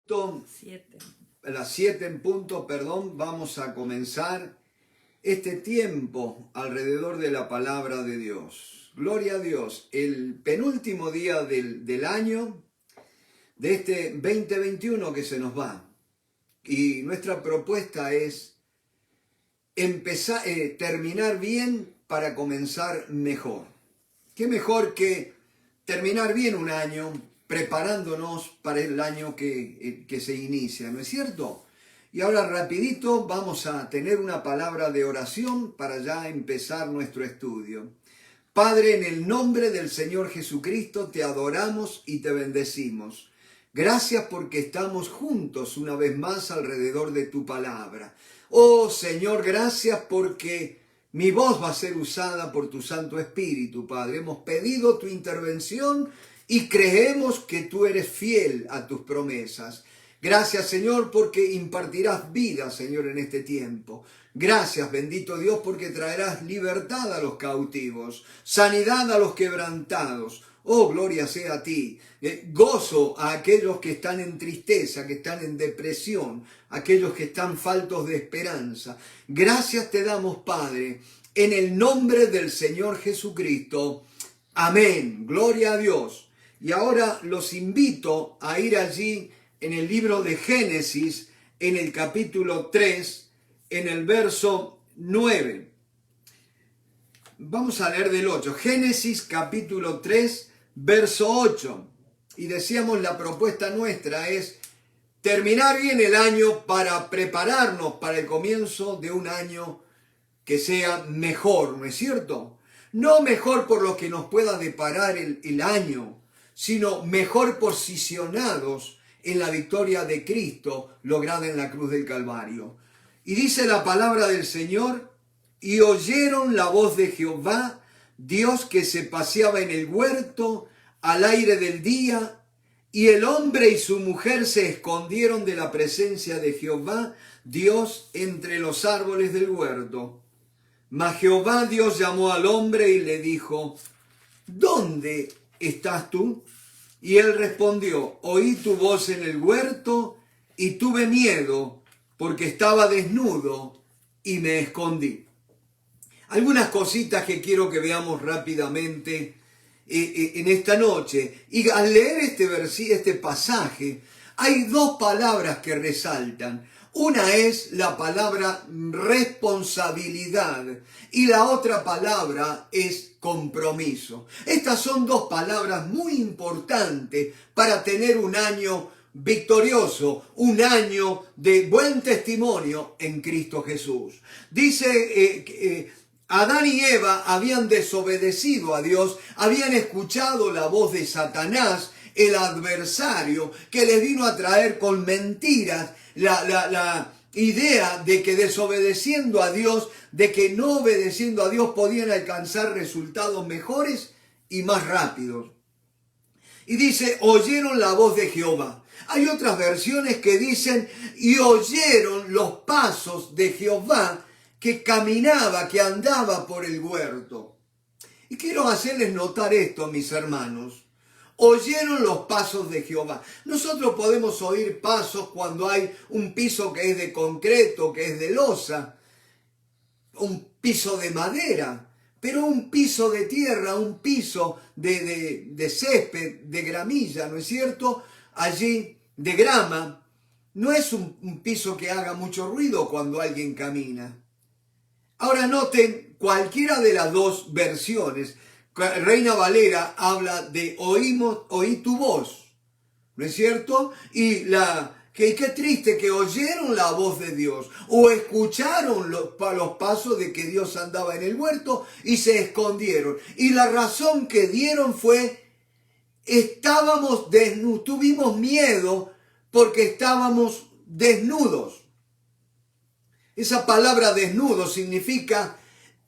7. A las 7 en punto, perdón, vamos a comenzar este tiempo alrededor de la palabra de Dios. Gloria a Dios, el penúltimo día del año, de este 2021 que se nos va. Y nuestra propuesta es terminar bien para comenzar mejor. ¿Qué mejor que terminar bien un año preparándonos para el año que se inicia, ¿no es cierto? Y ahora rapidito vamos a tener una palabra de oración para ya empezar nuestro estudio. Padre, en el nombre del Señor Jesucristo te adoramos y te bendecimos. Gracias porque estamos juntos una vez más alrededor de tu palabra. Oh Señor, gracias porque mi voz va a ser usada por tu Santo Espíritu, Padre. Hemos pedido tu intervención y creemos que tú eres fiel a tus promesas. Gracias, Señor, porque impartirás vida, Señor, en este tiempo. Gracias, bendito Dios, porque traerás libertad a los cautivos, sanidad a los quebrantados. Oh, gloria sea a ti. Gozo a aquellos que están en tristeza, que están en depresión, aquellos que están faltos de esperanza. Gracias te damos, Padre, en el nombre del Señor Jesucristo. Amén. Gloria a Dios. Y ahora los invito a ir allí en el libro de Génesis, en el capítulo 3, en el verso 9. Vamos a leer del 8. Génesis capítulo 3, verso 8. Y decíamos, la propuesta nuestra es terminar bien el año para prepararnos para el comienzo de un año que sea mejor, ¿no es cierto? No mejor por lo que nos pueda deparar el año, sino mejor posicionados en la victoria de Cristo lograda en la cruz del Calvario. Y dice la palabra del Señor: y oyeron la voz de Jehová, Dios que se paseaba en el huerto al aire del día, y el hombre y su mujer se escondieron de la presencia de Jehová, Dios, entre los árboles del huerto. Mas Jehová Dios llamó al hombre y le dijo: ¿dónde estás tú? Y él respondió: oí tu voz en el huerto y tuve miedo, porque estaba desnudo y me escondí. Algunas cositas que quiero que veamos rápidamente en esta noche. Y al leer este pasaje, hay dos palabras que resaltan. Una es la palabra responsabilidad y la otra palabra es compromiso. Estas son dos palabras muy importantes para tener un año victorioso, un año de buen testimonio en Cristo Jesús. Dice Adán y Eva habían desobedecido a Dios, habían escuchado la voz de Satanás, el adversario, que les vino a traer con mentiras la idea de que desobedeciendo a Dios, de que no obedeciendo a Dios podían alcanzar resultados mejores y más rápidos. Y dice, oyeron la voz de Jehová. Hay otras versiones que dicen, y oyeron los pasos de Jehová que caminaba, que andaba por el huerto. Y quiero hacerles notar esto, mis hermanos. Oyeron los pasos de Jehová. Nosotros podemos oír pasos cuando hay un piso que es de concreto, que es de losa, un piso de madera, pero un piso de tierra, un piso de césped, de gramilla, ¿no es cierto? Allí, de grama, no es un piso que haga mucho ruido cuando alguien camina. Ahora noten, cualquiera de las dos versiones, Reina Valera habla de oí tu voz, ¿no es cierto? Y qué triste que oyeron la voz de Dios o escucharon los pasos de que Dios andaba en el huerto y se escondieron. Y la razón que dieron fue, estábamos desnudos, tuvimos miedo porque estábamos desnudos. Esa palabra desnudo significa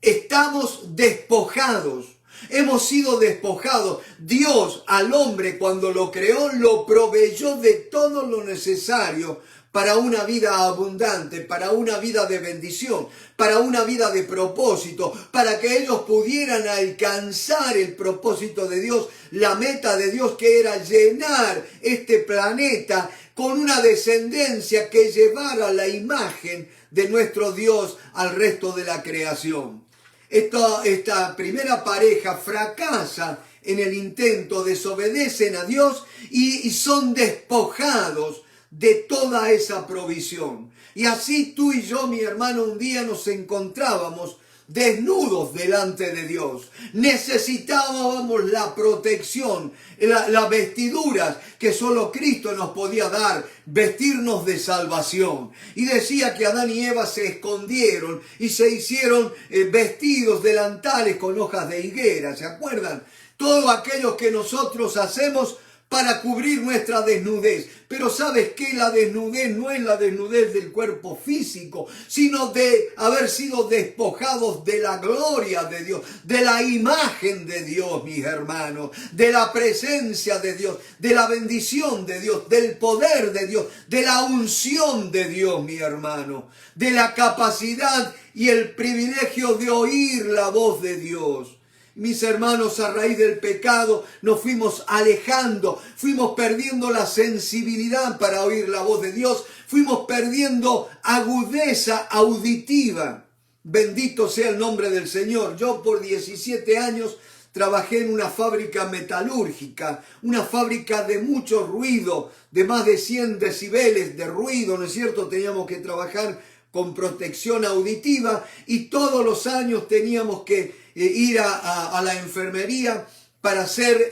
estamos despojados. Hemos sido despojados. Dios al hombre cuando lo creó lo proveyó de todo lo necesario para una vida abundante, para una vida de bendición, para una vida de propósito, para que ellos pudieran alcanzar el propósito de Dios, la meta de Dios, que era llenar este planeta con una descendencia que llevara la imagen de nuestro Dios al resto de la creación. Esta primera pareja fracasa en el intento, desobedecen a Dios y son despojados de toda esa provisión. Y así tú y yo, mi hermano, un día nos encontrábamos desnudos delante de Dios. Necesitábamos la protección, las vestiduras que solo Cristo nos podía dar, vestirnos de salvación. Y decía que Adán y Eva se escondieron y se hicieron vestidos, delantales con hojas de higuera, ¿se acuerdan? Todo aquello que nosotros hacemos para cubrir nuestra desnudez. Pero ¿sabes qué? La desnudez no es la desnudez del cuerpo físico, sino de haber sido despojados de la gloria de Dios, de la imagen de Dios, mis hermanos, de la presencia de Dios, de la bendición de Dios, del poder de Dios, de la unción de Dios, mi hermano, de la capacidad y el privilegio de oír la voz de Dios. Mis hermanos, a raíz del pecado nos fuimos alejando, fuimos perdiendo la sensibilidad para oír la voz de Dios, fuimos perdiendo agudeza auditiva. Bendito sea el nombre del Señor. Yo por 17 años trabajé en una fábrica metalúrgica, una fábrica de mucho ruido, de más de 100 decibeles de ruido, ¿no es cierto? Teníamos que trabajar con protección auditiva y todos los años teníamos que ir a la enfermería para ser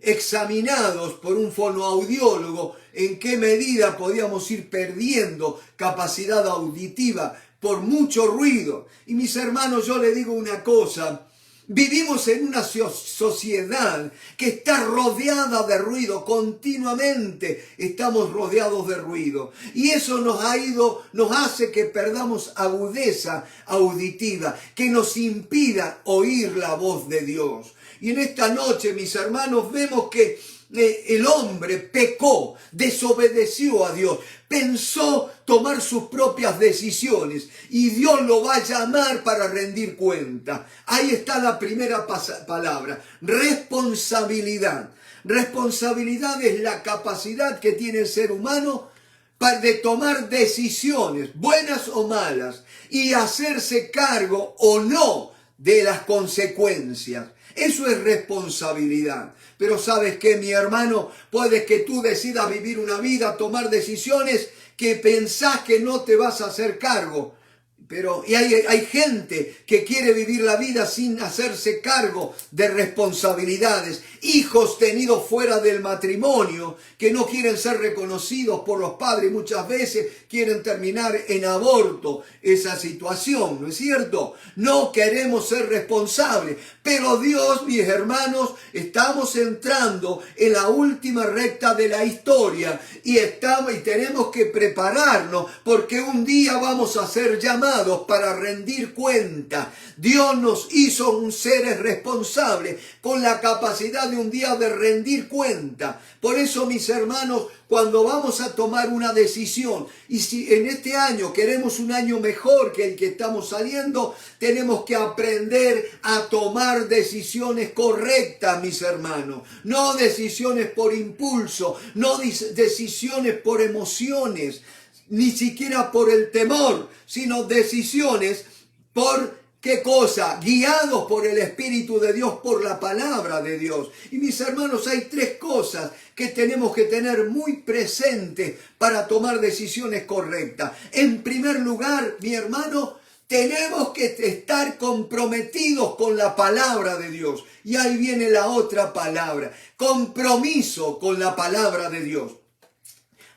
examinados por un fonoaudiólogo en qué medida podíamos ir perdiendo capacidad auditiva por mucho ruido. Y mis hermanos, yo les digo una cosa. Vivimos en una sociedad que está rodeada de ruido, continuamente estamos rodeados de ruido. Y eso nos hace que perdamos agudeza auditiva, que nos impida oír la voz de Dios. Y en esta noche, mis hermanos, vemos que el hombre pecó, desobedeció a Dios, pensó tomar sus propias decisiones y Dios lo va a llamar para rendir cuenta. Ahí está la primera palabra, responsabilidad. Responsabilidad es la capacidad que tiene el ser humano de tomar decisiones, buenas o malas, y hacerse cargo o no de las consecuencias. Eso es responsabilidad. Pero ¿sabes qué, mi hermano? Puede que tú decidas vivir una vida, tomar decisiones que pensás que no te vas a hacer cargo. Y hay gente que quiere vivir la vida sin hacerse cargo de responsabilidades. Hijos tenidos fuera del matrimonio que no quieren ser reconocidos por los padres. Muchas veces quieren terminar en aborto esa situación, ¿no es cierto? No queremos ser responsables. Pero Dios, mis hermanos, estamos entrando en la última recta de la historia y tenemos que prepararnos porque un día vamos a ser llamados para rendir cuenta. Dios nos hizo un seres responsables con la capacidad de un día de rendir cuenta. Por eso, mis hermanos, cuando vamos a tomar una decisión, y si en este año queremos un año mejor que el que estamos saliendo, tenemos que aprender a tomar decisiones correctas, mis hermanos. No decisiones por impulso, no decisiones por emociones, ni siquiera por el temor, sino decisiones por ¿qué cosa? Guiados por el Espíritu de Dios, por la palabra de Dios. Y mis hermanos, hay 3 cosas que tenemos que tener muy presentes para tomar decisiones correctas. En primer lugar, mi hermano, tenemos que estar comprometidos con la palabra de Dios. Y ahí viene la otra palabra, compromiso con la palabra de Dios.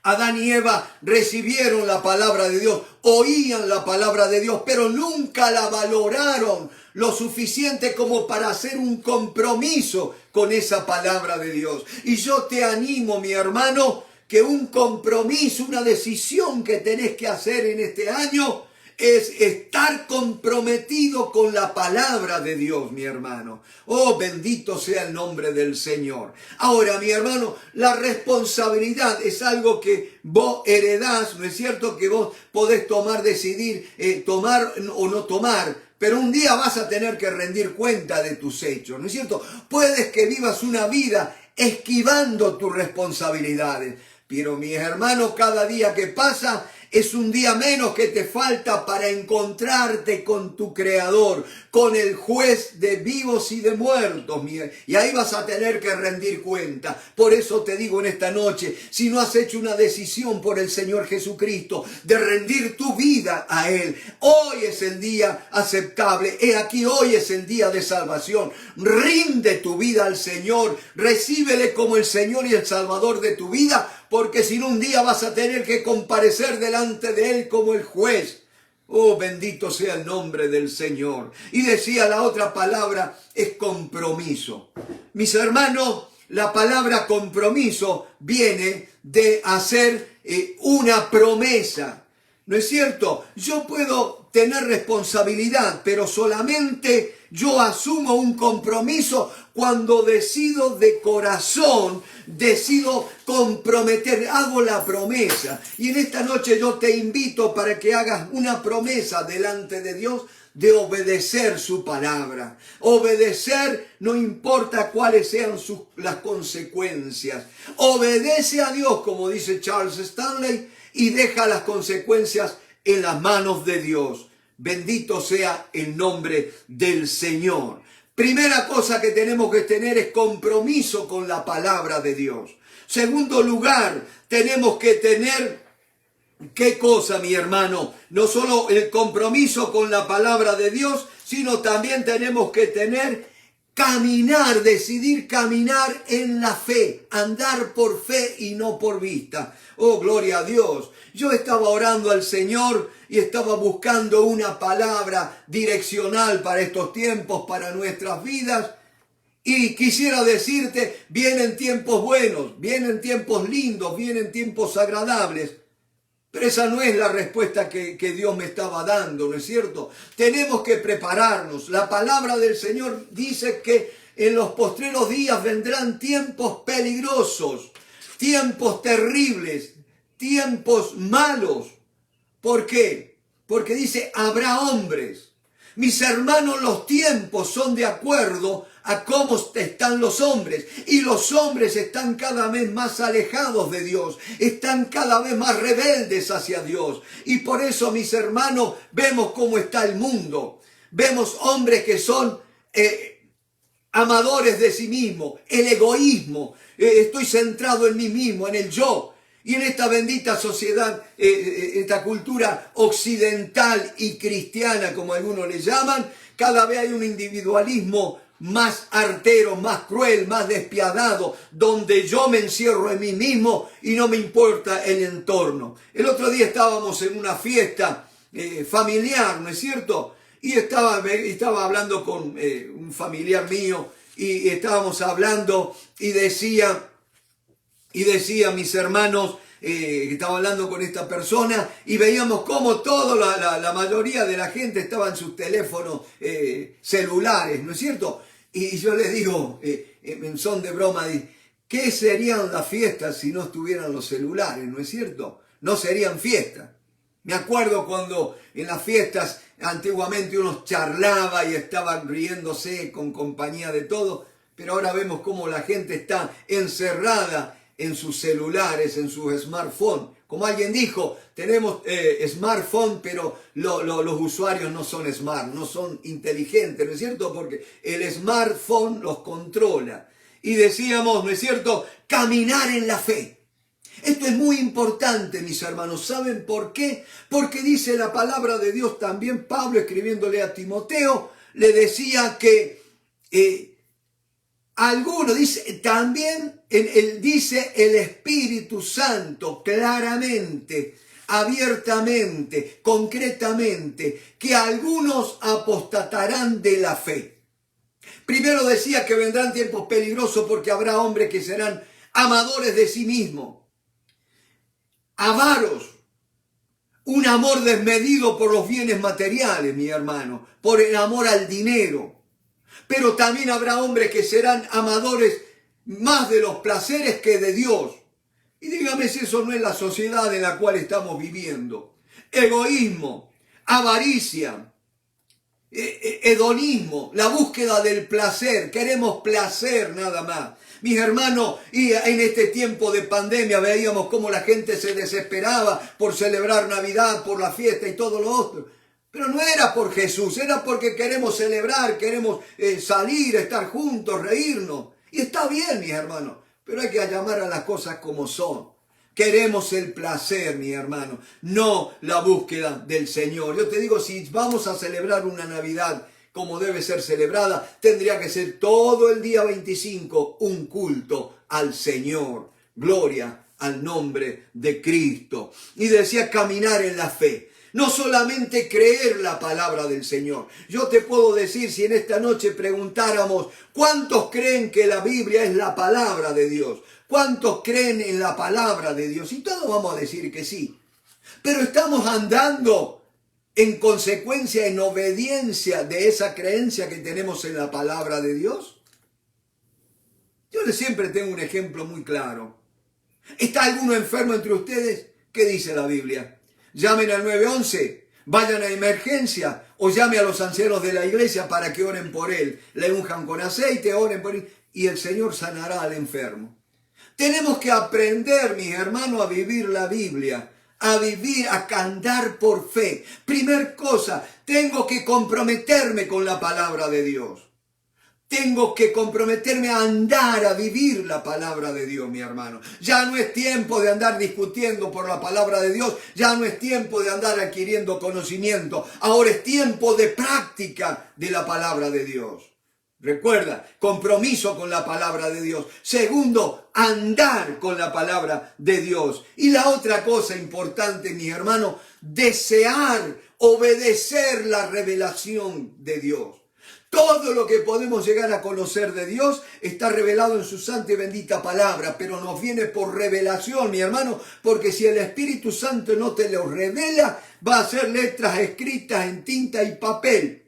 Adán y Eva recibieron la palabra de Dios, oían la palabra de Dios, pero nunca la valoraron lo suficiente como para hacer un compromiso con esa palabra de Dios. Y yo te animo, mi hermano, que un compromiso, una decisión que tenés que hacer en este año es estar comprometido con la palabra de Dios, mi hermano. Oh, bendito sea el nombre del Señor. Ahora, mi hermano, la responsabilidad es algo que vos heredás, ¿no es cierto? Que vos podés decidir tomar o no tomar, pero un día vas a tener que rendir cuenta de tus hechos, ¿no es cierto? Puedes que vivas una vida esquivando tus responsabilidades, pero mis hermanos, cada día que pasa es un día menos que te falta para encontrarte con tu Creador, con el juez de vivos y de muertos. Y ahí vas a tener que rendir cuenta. Por eso te digo en esta noche, si no has hecho una decisión por el Señor Jesucristo de rendir tu vida a Él, hoy es el día aceptable. He aquí, hoy es el día de salvación. Rinde tu vida al Señor. Recíbele como el Señor y el Salvador de tu vida, porque si no, un día vas a tener que comparecer delante de Él como el juez. Oh, bendito sea el nombre del Señor. Y decía, la otra palabra es compromiso. Mis hermanos, la palabra compromiso viene de hacer una promesa. ¿No es cierto? Yo puedo tener responsabilidad, pero solamente yo asumo un compromiso cuando decido de corazón, decido comprometer, hago la promesa. Y en esta noche yo te invito para que hagas una promesa delante de Dios de obedecer su palabra. Obedecer no importa cuáles sean las consecuencias. Obedece a Dios, como dice Charles Stanley, y deja las consecuencias en las manos de Dios. Bendito sea el nombre del Señor. Primera cosa que tenemos que tener es compromiso con la palabra de Dios. Segundo lugar, tenemos que tener, ¿qué cosa, mi hermano? No solo el compromiso con la palabra de Dios, sino también tenemos que tener caminar, decidir caminar en la fe, andar por fe y no por vista. Oh, gloria a Dios. Yo estaba orando al Señor y estaba buscando una palabra direccional para estos tiempos, para nuestras vidas. Y quisiera decirte, vienen tiempos buenos, vienen tiempos lindos, vienen tiempos agradables. Pero esa no es la respuesta que Dios me estaba dando, ¿no es cierto? Tenemos que prepararnos. La palabra del Señor dice que en los postreros días vendrán tiempos peligrosos, tiempos terribles, tiempos malos. ¿Por qué? Porque dice, habrá hombres. Mis hermanos, los tiempos son de acuerdo a cómo están los hombres. Y los hombres están cada vez más alejados de Dios. Están cada vez más rebeldes hacia Dios. Y por eso, mis hermanos, vemos cómo está el mundo. Vemos hombres que son amadores de sí mismos. El egoísmo. Estoy centrado en mí mismo, en el yo. Y en esta bendita sociedad, esta cultura occidental y cristiana, como algunos le llaman, cada vez hay un individualismo más artero, más cruel, más despiadado, donde yo me encierro en mí mismo y no me importa el entorno. El otro día estábamos en una fiesta familiar, ¿no es cierto? Y estaba hablando con un familiar mío y estábamos hablando y decía, mis hermanos, estaba hablando con esta persona y veíamos cómo la mayoría de la gente estaba en sus teléfonos celulares, ¿no es cierto? Y yo les digo, en son de broma, ¿qué serían las fiestas si no estuvieran los celulares, no es cierto? No serían fiestas. Me acuerdo cuando en las fiestas antiguamente uno charlaba y estaba riéndose con compañía de todo, pero ahora vemos cómo la gente está encerrada en sus celulares, en sus smartphones. Como alguien dijo, tenemos smartphone, pero los usuarios no son smart, no son inteligentes, ¿no es cierto? Porque el smartphone los controla. Y decíamos, ¿no es cierto?, caminar en la fe. Esto es muy importante, mis hermanos. ¿Saben por qué? Porque dice la palabra de Dios también, Pablo escribiéndole a Timoteo, le decía que algunos, dice, también dice el Espíritu Santo claramente, abiertamente, concretamente, que algunos apostatarán de la fe. Primero decía que vendrán tiempos peligrosos porque habrá hombres que serán amadores de sí mismos, avaros, un amor desmedido por los bienes materiales, mi hermano, por el amor al dinero. Pero también habrá hombres que serán amadores más de los placeres que de Dios. Y dígame si eso no es la sociedad en la cual estamos viviendo. Egoísmo, avaricia, hedonismo, la búsqueda del placer. Queremos placer nada más. Mis hermanos, y en este tiempo de pandemia veíamos cómo la gente se desesperaba por celebrar Navidad, por la fiesta y todo lo otro. Pero no era por Jesús, era porque queremos celebrar, queremos salir, estar juntos, reírnos. Y está bien, mis hermanos, pero hay que llamar a las cosas como son. Queremos el placer, mi hermano, no la búsqueda del Señor. Yo te digo, si vamos a celebrar una Navidad como debe ser celebrada, tendría que ser todo el día 25 un culto al Señor. Gloria al nombre de Cristo. Y decía caminar en la fe. No solamente creer la palabra del Señor. Yo te puedo decir, si en esta noche preguntáramos, ¿cuántos creen que la Biblia es la palabra de Dios? ¿Cuántos creen en la palabra de Dios? Y todos vamos a decir que sí. Pero estamos andando en consecuencia, en obediencia de esa creencia que tenemos en la palabra de Dios. Yo siempre tengo un ejemplo muy claro. ¿Está alguno enfermo entre ustedes? ¿Qué dice la Biblia? Llamen al 911, vayan a emergencia o llame a los ancianos de la iglesia para que oren por él. Le unjan con aceite, oren por él y el Señor sanará al enfermo. Tenemos que aprender, mis hermanos, a vivir la Biblia, a vivir, a cantar por fe. Primer cosa, tengo que comprometerme con la palabra de Dios. Tengo que comprometerme a andar, a vivir la palabra de Dios, mi hermano. Ya no es tiempo de andar discutiendo por la palabra de Dios. Ya no es tiempo de andar adquiriendo conocimiento. Ahora es tiempo de práctica de la palabra de Dios. Recuerda, compromiso con la palabra de Dios. Segundo, andar con la palabra de Dios. Y la otra cosa importante, mis hermanos, desear, obedecer la revelación de Dios. Todo lo que podemos llegar a conocer de Dios está revelado en su santa y bendita palabra, pero nos viene por revelación, mi hermano, porque si el Espíritu Santo no te lo revela, va a ser letras escritas en tinta y papel.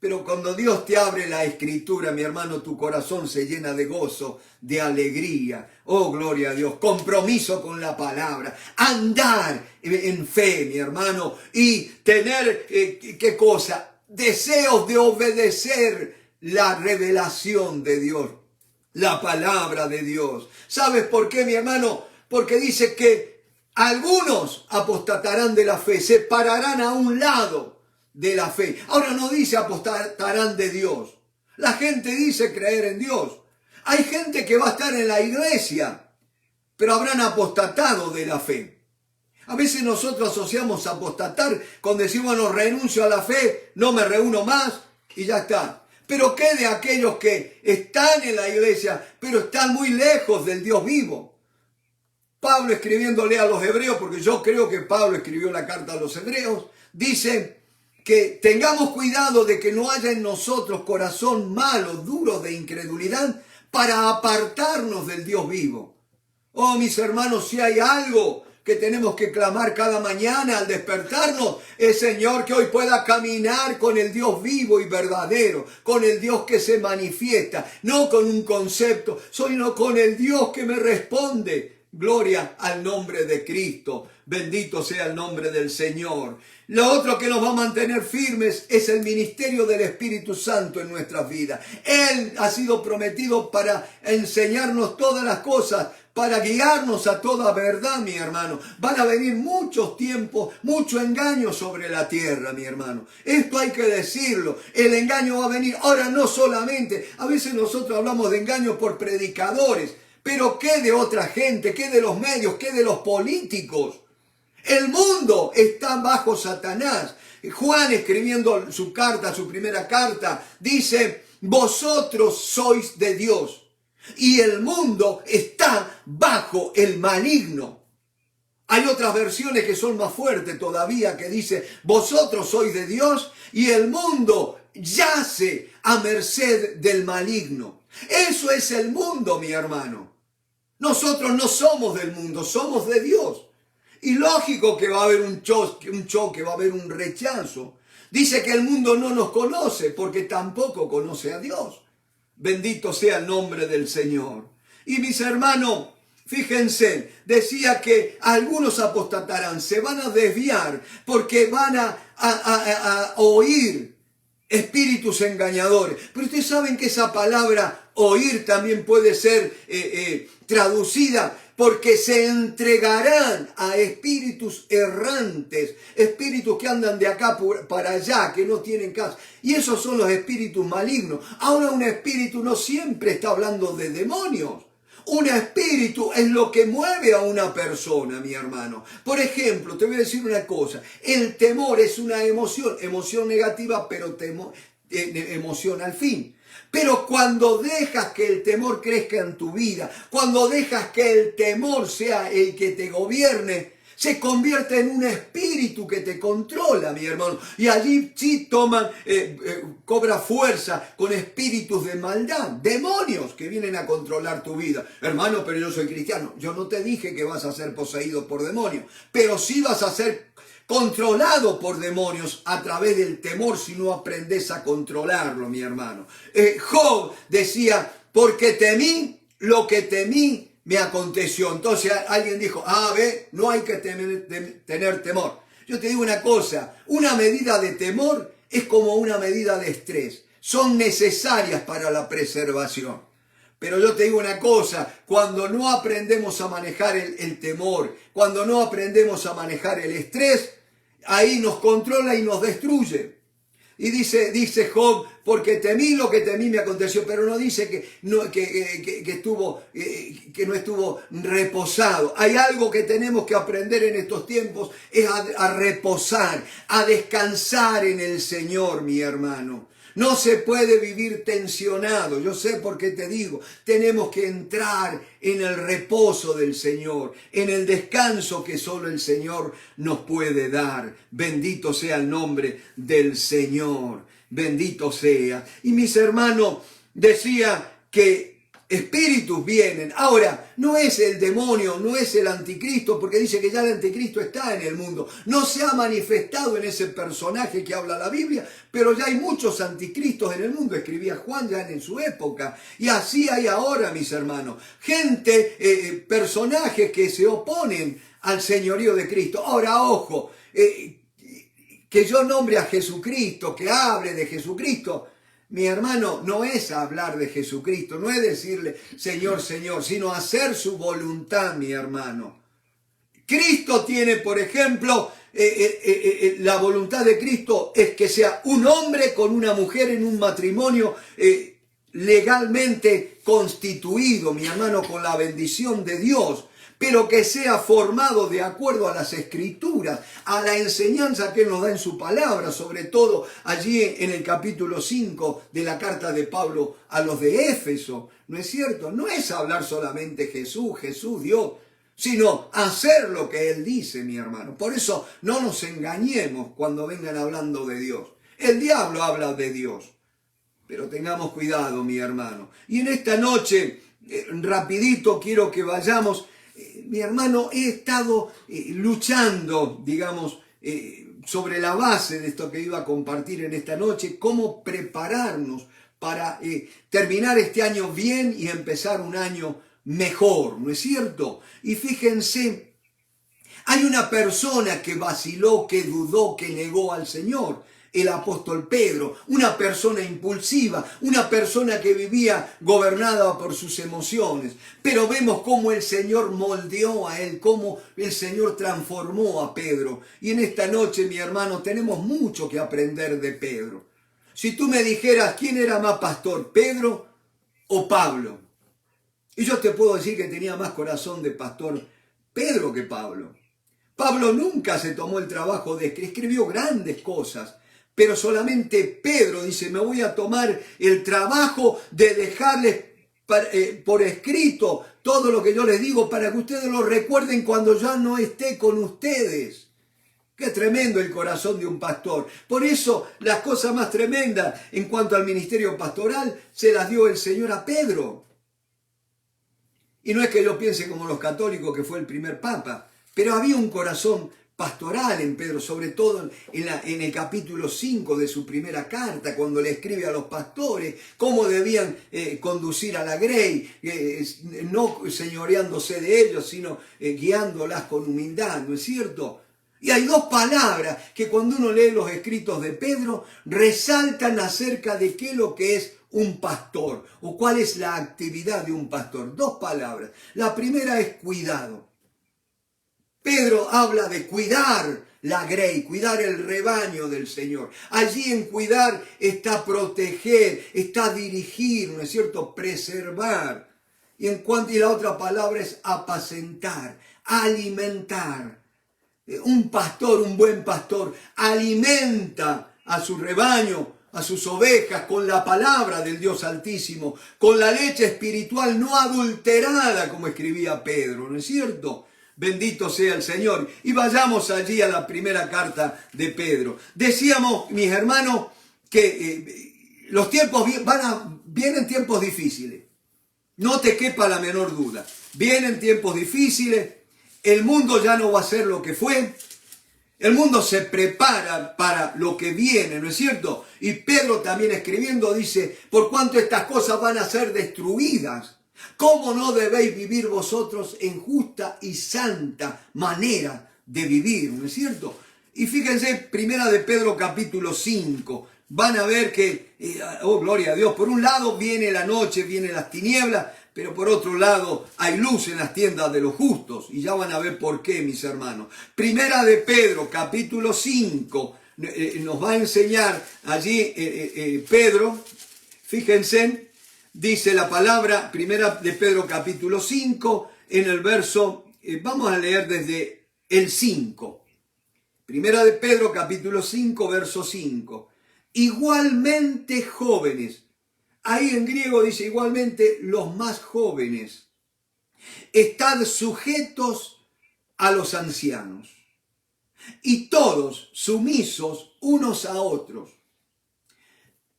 Pero cuando Dios te abre la escritura, mi hermano, tu corazón se llena de gozo, de alegría. Oh, gloria a Dios. Compromiso con la palabra. Andar en fe, mi hermano. Y tener, ¿qué cosa? Deseos de obedecer la revelación de Dios. La palabra de Dios. ¿Sabes por qué, mi hermano? Porque dice que algunos apostatarán de la fe. Se pararán a un lado de la fe. Ahora no dice apostatarán de Dios. La gente dice creer en Dios. Hay gente que va a estar en la iglesia, pero habrán apostatado de la fe. A veces nosotros asociamos apostatar con decir, bueno, renuncio a la fe, no me reúno más y ya está. Pero ¿qué de aquellos que están en la iglesia, pero están muy lejos del Dios vivo? Pablo, escribiéndole a los hebreos, porque yo creo que Pablo escribió la carta a los hebreos, dice que tengamos cuidado de que no haya en nosotros corazón malo, duro de incredulidad, para apartarnos del Dios vivo. Oh, mis hermanos, si hay algo que tenemos que clamar cada mañana al despertarnos, es Señor, que hoy pueda caminar con el Dios vivo y verdadero, con el Dios que se manifiesta, no con un concepto, sino con el Dios que me responde. Gloria al nombre de Cristo. Bendito sea el nombre del Señor. Lo otro que nos va a mantener firmes es el ministerio del Espíritu Santo en nuestras vidas. Él ha sido prometido para enseñarnos todas las cosas, para guiarnos a toda verdad, mi hermano. Van a venir muchos tiempos, mucho engaño sobre la tierra, mi hermano. Esto hay que decirlo. El engaño va a venir. Ahora no solamente, a veces nosotros hablamos de engaño por predicadores, pero ¿qué de otra gente? ¿Qué de los medios? ¿Qué de los políticos? El mundo está bajo Satanás. Juan, escribiendo su carta, su primera carta, dice, vosotros sois de Dios y el mundo está bajo el maligno. Hay otras versiones que son más fuertes todavía, que dice, vosotros sois de Dios y el mundo yace a merced del maligno. Eso es el mundo, mi hermano. Nosotros no somos del mundo, somos de Dios. Y lógico que va a haber un choque, va a haber un rechazo. Dice que el mundo no nos conoce porque tampoco conoce a Dios. Bendito sea el nombre del Señor. Y mis hermanos, fíjense, decía que algunos apostatarán, se van a desviar porque van a oír espíritus engañadores. Pero ustedes saben que esa palabra oír también puede ser traducida porque se entregarán a espíritus errantes, espíritus que andan de acá para allá, que no tienen casa. Y esos son los espíritus malignos. Ahora un espíritu no siempre está hablando de demonios. Un espíritu es lo que mueve a una persona, mi hermano. Por ejemplo, te voy a decir una cosa. El temor es una emoción negativa, pero emoción al fin. Pero cuando dejas que el temor crezca en tu vida, cuando dejas que el temor sea el que te gobierne, se convierte en un espíritu que te controla, mi hermano. Y allí sí cobra fuerza con espíritus de maldad, demonios que vienen a controlar tu vida. Hermano, pero yo soy cristiano. Yo no te dije que vas a ser poseído por demonios, pero sí vas a ser controlado por demonios a través del temor si no aprendes a controlarlo, mi hermano. Job decía, porque temí lo que temí me aconteció. Entonces alguien dijo, no hay que tener temor. Yo te digo una cosa, una medida de temor es como una medida de estrés. Son necesarias para la preservación. Pero yo te digo una cosa, cuando no aprendemos a manejar el temor, cuando no aprendemos a manejar el estrés, ahí nos controla y nos destruye. Y dice Job, porque temí lo que temí me aconteció, pero no dice que no estuvo reposado. Hay algo que tenemos que aprender en estos tiempos, es a reposar, a descansar en el Señor, mi hermano. No se puede vivir tensionado. Yo sé por qué te digo. Tenemos que entrar en el reposo del Señor, en el descanso que solo el Señor nos puede dar. Bendito sea el nombre del Señor. Bendito sea. Y mis hermanos, decía que espíritus vienen. Ahora, no es el demonio, no es el anticristo, porque dice que ya el anticristo está en el mundo. No se ha manifestado en ese personaje que habla la Biblia, pero ya hay muchos anticristos en el mundo, escribía Juan ya en su época. Y así hay ahora, mis hermanos, gente, personajes que se oponen al señorío de Cristo. Ahora, ojo, que yo nombre a Jesucristo, que hable de Jesucristo, mi hermano, no es hablar de Jesucristo, no es decirle Señor, Señor, sino hacer su voluntad, mi hermano. Cristo tiene, por ejemplo, la voluntad de Cristo es que sea un hombre con una mujer en un matrimonio legalmente constituido, mi hermano, con la bendición de Dios, pero que sea formado de acuerdo a las Escrituras, a la enseñanza que Él nos da en su palabra, sobre todo allí en el capítulo 5 de la carta de Pablo a los de Éfeso. ¿No es cierto? No es hablar solamente Jesús, Dios, sino hacer lo que Él dice, mi hermano. Por eso no nos engañemos cuando vengan hablando de Dios. El diablo habla de Dios, pero tengamos cuidado, mi hermano. Y en esta noche, rapidito, quiero que vayamos. Mi hermano, he estado luchando, digamos, sobre la base de esto que iba a compartir en esta noche, cómo prepararnos para terminar este año bien y empezar un año mejor, ¿no es cierto? Y fíjense, hay una persona que vaciló, que dudó, que negó al Señor. El apóstol Pedro, una persona impulsiva, una persona que vivía gobernada por sus emociones. Pero vemos cómo el Señor moldeó a él, cómo el Señor transformó a Pedro. Y en esta noche, mi hermano, tenemos mucho que aprender de Pedro. Si tú me dijeras quién era más pastor, Pedro o Pablo, y yo te puedo decir que tenía más corazón de pastor Pedro que Pablo. Pablo nunca se tomó el trabajo de escribió grandes cosas. Pero solamente Pedro dice, me voy a tomar el trabajo de dejarles por escrito todo lo que yo les digo para que ustedes lo recuerden cuando ya no esté con ustedes. Qué tremendo el corazón de un pastor. Por eso las cosas más tremendas en cuanto al ministerio pastoral se las dio el Señor a Pedro. Y no es que yo piense como los católicos que fue el primer papa. Pero había un corazón pastoral en Pedro, sobre todo en el capítulo 5 de su primera carta, cuando le escribe a los pastores cómo debían conducir a la grey, no señoreándose de ellos, sino guiándolas con humildad, ¿no es cierto? Y hay dos palabras que cuando uno lee los escritos de Pedro resaltan acerca de qué es lo que es un pastor o cuál es la actividad de un pastor. Dos palabras. La primera es cuidado. Pedro habla de cuidar la grey, cuidar el rebaño del Señor. Allí en cuidar está proteger, está dirigir, ¿no es cierto? Preservar. Y la otra palabra es apacentar, alimentar. Un pastor, un buen pastor, alimenta a su rebaño, a sus ovejas con la palabra del Dios Altísimo, con la leche espiritual no adulterada, como escribía Pedro, ¿no es cierto? Bendito sea el Señor. Y vayamos allí a la primera carta de Pedro. Decíamos, mis hermanos, que los tiempos vienen tiempos difíciles. No te quepa la menor duda. Vienen tiempos difíciles. El mundo ya no va a ser lo que fue. El mundo se prepara para lo que viene, ¿no es cierto? Y Pedro también escribiendo dice, por cuanto estas cosas van a ser destruidas, ¿cómo no debéis vivir vosotros en justa y santa manera de vivir? ¿No es cierto? Y fíjense, primera de Pedro capítulo 5, van a ver que, oh gloria a Dios, por un lado viene la noche, vienen las tinieblas, pero por otro lado hay luz en las tiendas de los justos. Y ya van a ver por qué, mis hermanos. Primera de Pedro capítulo 5, nos va a enseñar allí Pedro, fíjense, dice la palabra, primera de Pedro capítulo 5, en el verso, vamos a leer desde el 5. Primera de Pedro capítulo 5, verso 5. Igualmente jóvenes, ahí en griego dice igualmente los más jóvenes, estad sujetos a los ancianos, y todos sumisos unos a otros.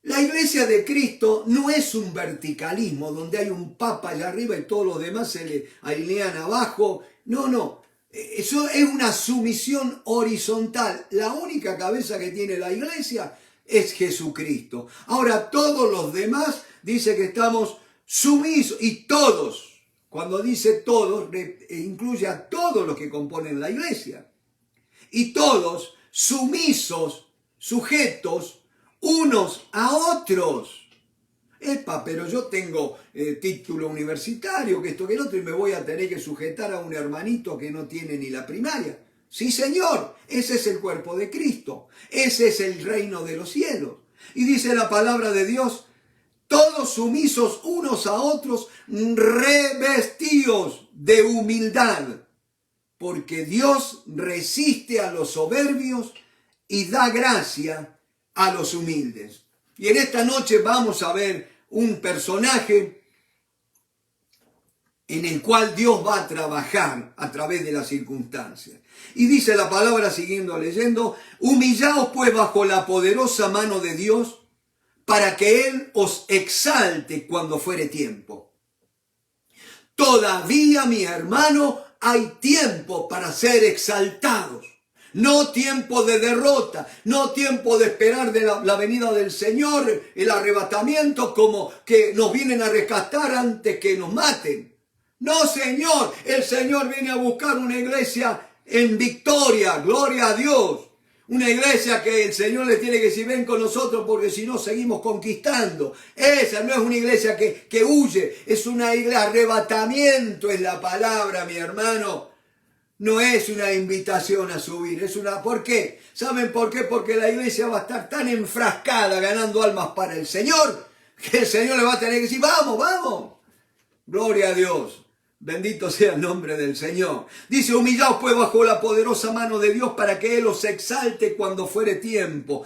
La iglesia de Cristo no es un verticalismo donde hay un papa allá arriba y todos los demás se le alinean abajo. No. Eso es una sumisión horizontal. La única cabeza que tiene la iglesia es Jesucristo. Ahora todos los demás dice que estamos sumisos y todos. Cuando dice todos, incluye a todos los que componen la iglesia. Y todos sumisos, sujetos, unos a otros. Epa, pero yo tengo título universitario, que esto que el otro, y me voy a tener que sujetar a un hermanito que no tiene ni la primaria. Sí, señor, ese es el cuerpo de Cristo. Ese es el reino de los cielos. Y dice la palabra de Dios, todos sumisos unos a otros, revestidos de humildad, porque Dios resiste a los soberbios y da gracia a los humildes. Y en esta noche vamos a ver un personaje en el cual Dios va a trabajar a través de las circunstancias. Y dice la palabra, siguiendo leyendo, humillaos pues bajo la poderosa mano de Dios, para que Él os exalte cuando fuere tiempo. Todavía, mi hermano, hay tiempo para ser exaltados. No tiempo de derrota, no tiempo de esperar de la venida del Señor, el arrebatamiento como que nos vienen a rescatar antes que nos maten. No, Señor, el Señor viene a buscar una iglesia en victoria, gloria a Dios. Una iglesia que el Señor le tiene que decir, ven con nosotros porque si no seguimos conquistando. Esa no es una iglesia que huye, es una iglesia, arrebatamiento es la palabra, mi hermano. No es una invitación a subir, es una... ¿Por qué? ¿Saben por qué? Porque la iglesia va a estar tan enfrascada ganando almas para el Señor, que el Señor le va a tener que decir, vamos, vamos. Gloria a Dios. Bendito sea el nombre del Señor. Dice, humillaos pues bajo la poderosa mano de Dios para que Él os exalte cuando fuere tiempo.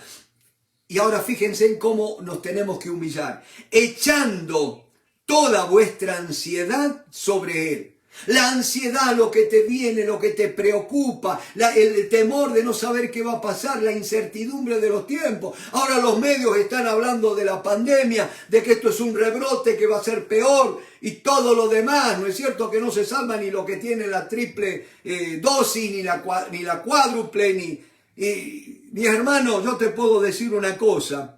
Y ahora fíjense en cómo nos tenemos que humillar. Echando toda vuestra ansiedad sobre Él. La ansiedad, lo que te viene, lo que te preocupa, el temor de no saber qué va a pasar, la incertidumbre de los tiempos. Ahora los medios están hablando de la pandemia, de que esto es un rebrote, que va a ser peor y todo lo demás. ¿No es cierto que no se salva ni lo que tiene la triple dosis, ni la cuádruple, mis hermanos? Yo te puedo decir una cosa.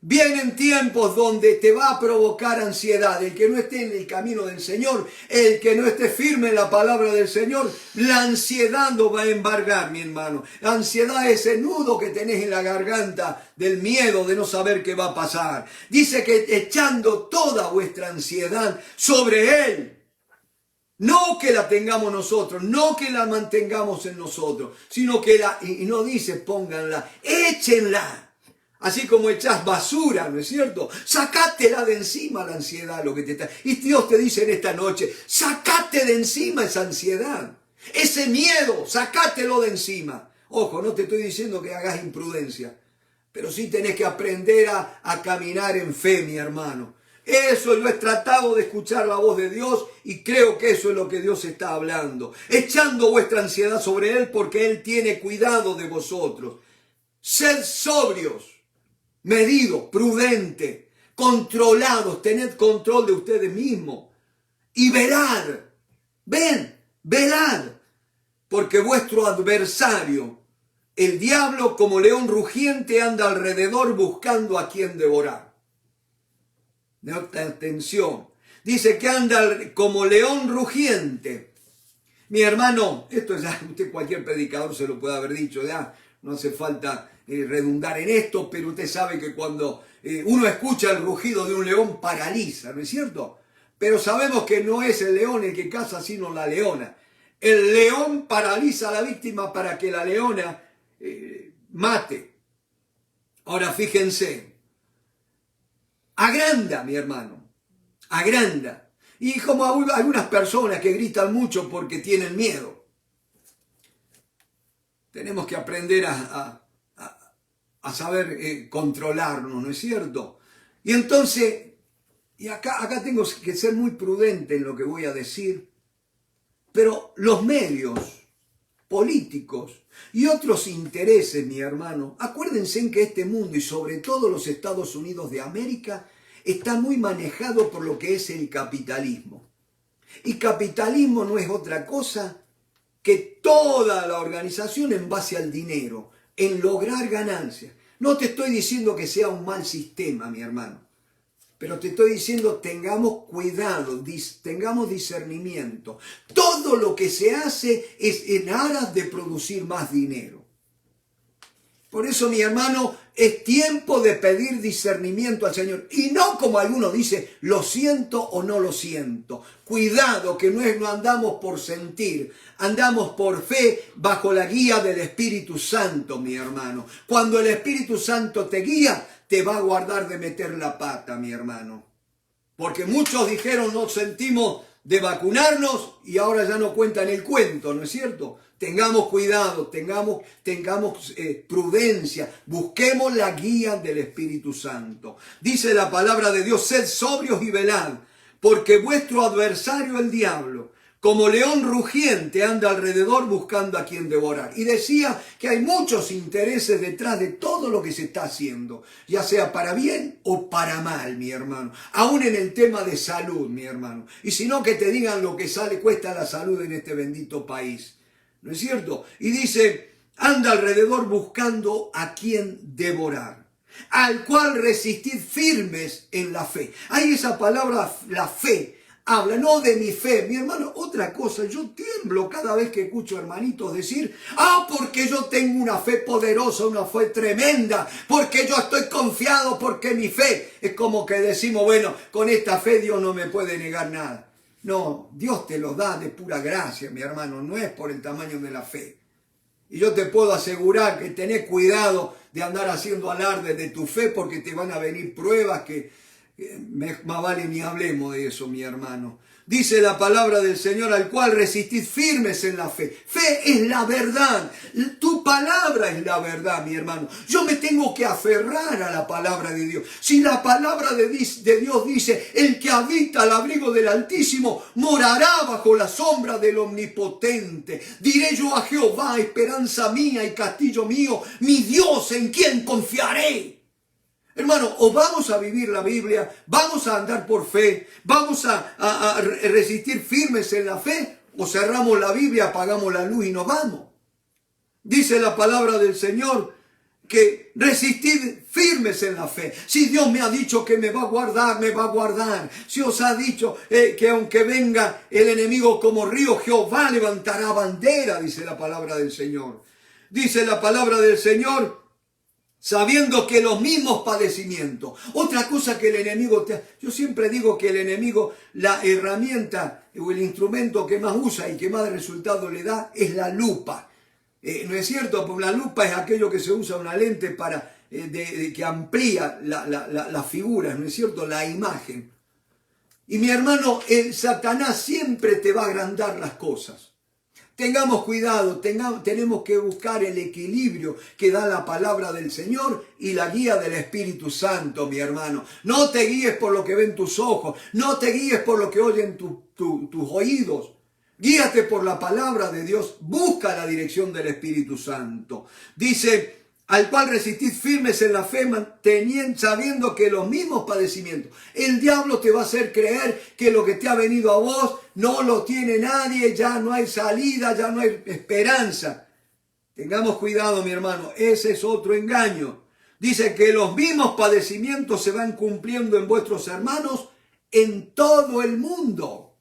Vienen tiempos donde te va a provocar ansiedad. El que no esté en el camino del Señor, el que no esté firme en la palabra del Señor, la ansiedad lo va a embargar, mi hermano. La ansiedad es ese nudo que tenés en la garganta del miedo de no saber qué va a pasar. Dice que echando toda vuestra ansiedad sobre Él. No que la tengamos nosotros, no que la mantengamos en nosotros, sino que y no dice pónganla, échenla. Así como echás basura, ¿no es cierto? Sacátela de encima la ansiedad, lo que te está. Y Dios te dice en esta noche, sacate de encima esa ansiedad, ese miedo, sacátelo de encima. Ojo, no te estoy diciendo que hagas imprudencia, pero sí tenés que aprender a caminar en fe, mi hermano. Eso yo he tratado de escuchar la voz de Dios y creo que eso es lo que Dios está hablando. Echando vuestra ansiedad sobre Él porque Él tiene cuidado de vosotros. Sed sobrios, medidos, prudentes, controlados, tened control de ustedes mismos y velad. Velad, porque vuestro adversario, el diablo, como león rugiente, anda alrededor buscando a quien devorar. Atención, dice que anda como león rugiente. Mi hermano, esto ya cualquier predicador se lo puede haber dicho, ya no hace falta redundar en esto, pero usted sabe que cuando uno escucha el rugido de un león paraliza, ¿no es cierto? Pero sabemos que no es el león el que caza, sino la leona. El león paraliza a la víctima para que la leona mate. Ahora fíjense, agranda, mi hermano, agranda. Y como algunas personas que gritan mucho porque tienen miedo. Tenemos que aprender a saber controlarnos, ¿no es cierto? Y entonces, y acá tengo que ser muy prudente en lo que voy a decir, pero los medios políticos y otros intereses, mi hermano, acuérdense en que este mundo y sobre todo los Estados Unidos de América está muy manejado por lo que es el capitalismo. Y capitalismo no es otra cosa que toda la organización en base al dinero, en lograr ganancias. No te estoy diciendo que sea un mal sistema, mi hermano, pero te estoy diciendo tengamos cuidado, tengamos discernimiento. Todo lo que se hace es en aras de producir más dinero. Por eso, mi hermano, es tiempo de pedir discernimiento al Señor. Y no como algunos dicen, lo siento o no lo siento. Cuidado, que no andamos por sentir, andamos por fe bajo la guía del Espíritu Santo, mi hermano. Cuando el Espíritu Santo te guía, te va a guardar de meter la pata, mi hermano. Porque muchos dijeron, no sentimos de vacunarnos y ahora ya no cuentan el cuento, ¿no es cierto? Tengamos cuidado, tengamos prudencia, busquemos la guía del Espíritu Santo. Dice la palabra de Dios, sed sobrios y velad, porque vuestro adversario el diablo, como león rugiente, anda alrededor buscando a quien devorar. Y decía que hay muchos intereses detrás de todo lo que se está haciendo, ya sea para bien o para mal, mi hermano. Aún en el tema de salud, mi hermano. Y si no, que te digan lo que cuesta la salud en este bendito país. ¿No es cierto? Y dice, anda alrededor buscando a quien devorar, al cual resistid firmes en la fe. Ahí esa palabra, la fe, habla no de mi fe. Mi hermano, otra cosa, yo tiemblo cada vez que escucho hermanitos decir, porque yo tengo una fe poderosa, una fe tremenda, porque yo estoy confiado, porque mi fe. Es como que decimos, bueno, con esta fe Dios no me puede negar nada. No, Dios te lo da de pura gracia, mi hermano, no es por el tamaño de la fe. Y yo te puedo asegurar que tenés cuidado de andar haciendo alarde de tu fe porque te van a venir pruebas que más vale ni hablemos de eso, mi hermano. Dice la palabra del Señor, al cual resistid firmes en la fe. Fe es la verdad. Tu palabra es la verdad, mi hermano. Yo me tengo que aferrar a la palabra de Dios. Si la palabra de Dios dice, el que habita al abrigo del Altísimo morará bajo la sombra del Omnipotente. Diré yo a Jehová, esperanza mía y castillo mío, mi Dios en quien confiaré. Hermano, o vamos a vivir la Biblia, vamos a andar por fe, vamos a resistir firmes en la fe, o cerramos la Biblia, apagamos la luz y nos vamos. Dice la palabra del Señor que resistid firmes en la fe. Si Dios me ha dicho que me va a guardar, me va a guardar. Si os ha dicho que aunque venga el enemigo como río, Jehová levantará bandera, dice la palabra del Señor. Dice la palabra del Señor, sabiendo que los mismos padecimientos. Otra cosa que el enemigo yo siempre digo que el enemigo, la herramienta o el instrumento que más usa y que más resultado le da es la lupa. ¿No es cierto? Porque la lupa es aquello que se usa, una lente para que amplía las figuras, ¿no es cierto? La imagen. Y mi hermano, el Satanás siempre te va a agrandar las cosas. Tengamos cuidado, tenemos que buscar el equilibrio que da la palabra del Señor y la guía del Espíritu Santo, mi hermano. No te guíes por lo que ven tus ojos, no te guíes por lo que oyen tus oídos. Guíate por la palabra de Dios, busca la dirección del Espíritu Santo. Dice, al cual resistid firmes en la fe, sabiendo que los mismos padecimientos. El diablo te va a hacer creer que lo que te ha venido a vos no lo tiene nadie, ya no hay salida, ya no hay esperanza. Tengamos cuidado, mi hermano, ese es otro engaño. Dice que los mismos padecimientos se van cumpliendo en vuestros hermanos en todo el mundo.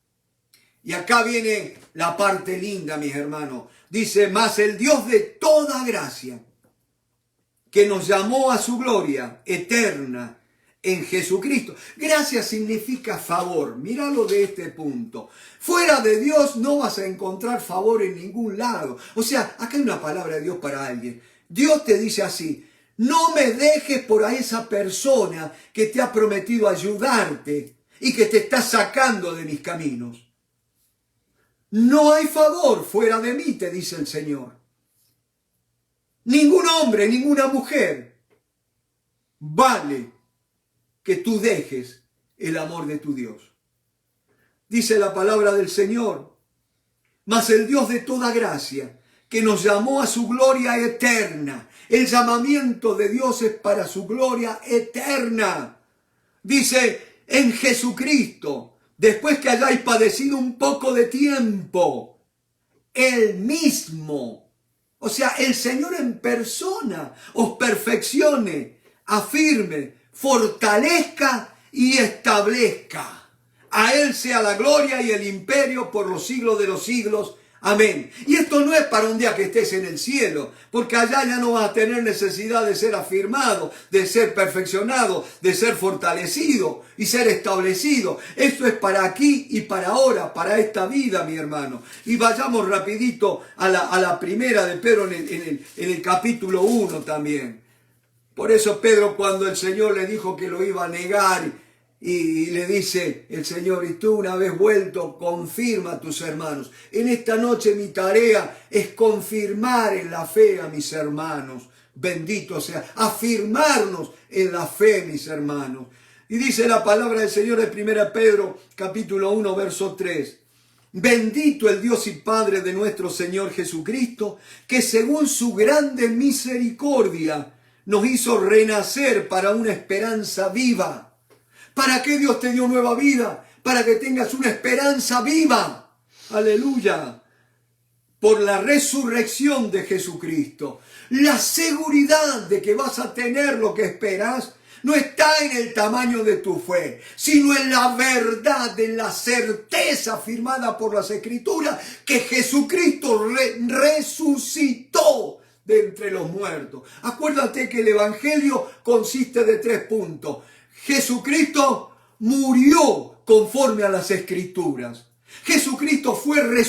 Y acá viene la parte linda, mis hermanos. Dice, mas el Dios de toda gracia, que nos llamó a su gloria eterna en Jesucristo. Gracia significa favor. Míralo de este punto. Fuera de Dios no vas a encontrar favor en ningún lado. O sea, acá hay una palabra de Dios para alguien. Dios te dice así, no me dejes por a esa persona que te ha prometido ayudarte y que te está sacando de mis caminos. No hay favor fuera de mí, te dice el Señor. Ningún hombre, ninguna mujer vale que tú dejes el amor de tu Dios. Dice la palabra del Señor, mas el Dios de toda gracia, que nos llamó a su gloria eterna. El llamamiento de Dios es para su gloria eterna. Dice, en Jesucristo, después que hayáis padecido un poco de tiempo, Él mismo, o sea, el Señor en persona, os perfeccione, afirme, fortalezca y establezca. A Él sea la gloria y el imperio por los siglos de los siglos. Amén. Y esto no es para un día que estés en el cielo, porque allá ya no vas a tener necesidad de ser afirmado, de ser perfeccionado, de ser fortalecido y ser establecido. Esto es para aquí y para ahora, para esta vida, mi hermano. Y vayamos rapidito a la primera de Pedro en el capítulo 1 también. Por eso Pedro, cuando el Señor le dijo que lo iba a negar, y le dice el Señor, y tú una vez vuelto, confirma a tus hermanos. En esta noche mi tarea es confirmar en la fe a mis hermanos. Bendito sea, afirmarnos en la fe, mis hermanos. Y dice la palabra del Señor de 1 Pedro, capítulo 1, verso 3. Bendito el Dios y Padre de nuestro Señor Jesucristo, que según su grande misericordia nos hizo renacer para una esperanza viva. ¿Para qué Dios te dio nueva vida? Para que tengas una esperanza viva. Aleluya. Por la resurrección de Jesucristo. La seguridad de que vas a tener lo que esperas no está en el tamaño de tu fe, sino en la verdad, en la certeza firmada por las Escrituras que Jesucristo resucitó de entre los muertos. Acuérdate que el Evangelio consiste de 3 puntos. Jesucristo murió conforme a las Escrituras. Jesucristo fue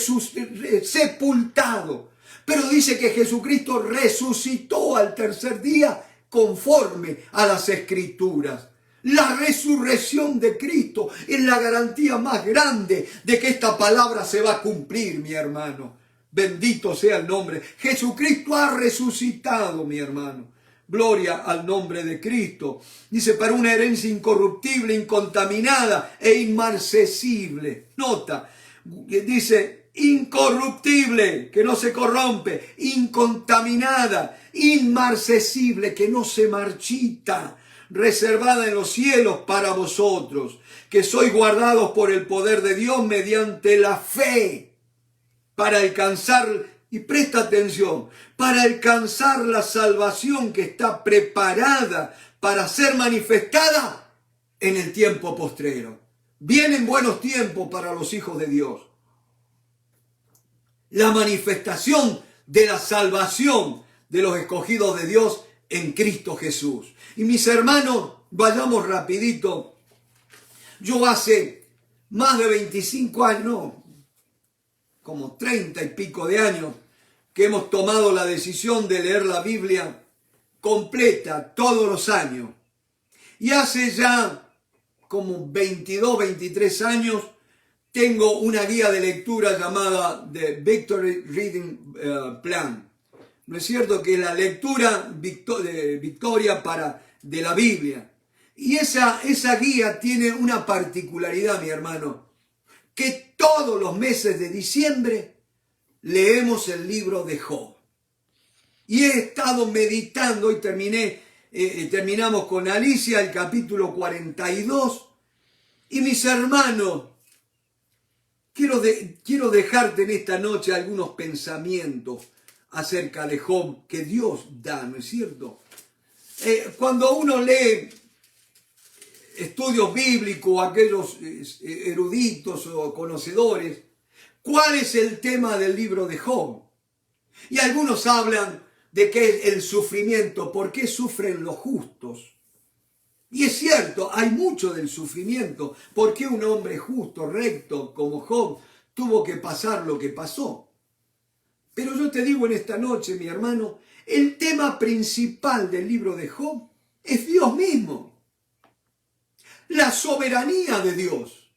sepultado. Pero dice que Jesucristo resucitó al tercer día conforme a las Escrituras. La resurrección de Cristo es la garantía más grande de que esta palabra se va a cumplir, mi hermano. Bendito sea el nombre. Jesucristo ha resucitado, mi hermano. Gloria al nombre de Cristo. Dice, para una herencia incorruptible, incontaminada e inmarcesible. Nota, dice, incorruptible, que no se corrompe, incontaminada, inmarcesible, que no se marchita, reservada en los cielos para vosotros, que sois guardados por el poder de Dios mediante la fe, para alcanzar, y presta atención, para alcanzar la salvación que está preparada para ser manifestada en el tiempo postrero. Vienen buenos tiempos para los hijos de Dios. La manifestación de la salvación de los escogidos de Dios en Cristo Jesús. Y mis hermanos, vayamos rapidito. Yo hace más de 25 años, no, como 30 y pico de años, que hemos tomado la decisión de leer la Biblia completa todos los años. Y hace ya como 22, 23 años, tengo una guía de lectura llamada The Victory Reading Plan. ¿No es cierto? Que es la lectura victoria de la Biblia. Y esa guía tiene una particularidad, mi hermano, que todos los meses de diciembre leemos el libro de Job. Y he estado meditando, hoy terminamos con Alicia el capítulo 42, y mis hermanos, quiero dejarte en esta noche algunos pensamientos acerca de Job que Dios da, ¿no es cierto? Cuando uno lee estudios bíblicos, aquellos eruditos o conocedores, ¿cuál es el tema del libro de Job? Y algunos hablan de que es el sufrimiento, ¿por qué sufren los justos? Y es cierto, hay mucho del sufrimiento, ¿por qué un hombre justo, recto como Job tuvo que pasar lo que pasó? Pero yo te digo en esta noche, mi hermano, el tema principal del libro de Job es Dios mismo. La soberanía de Dios.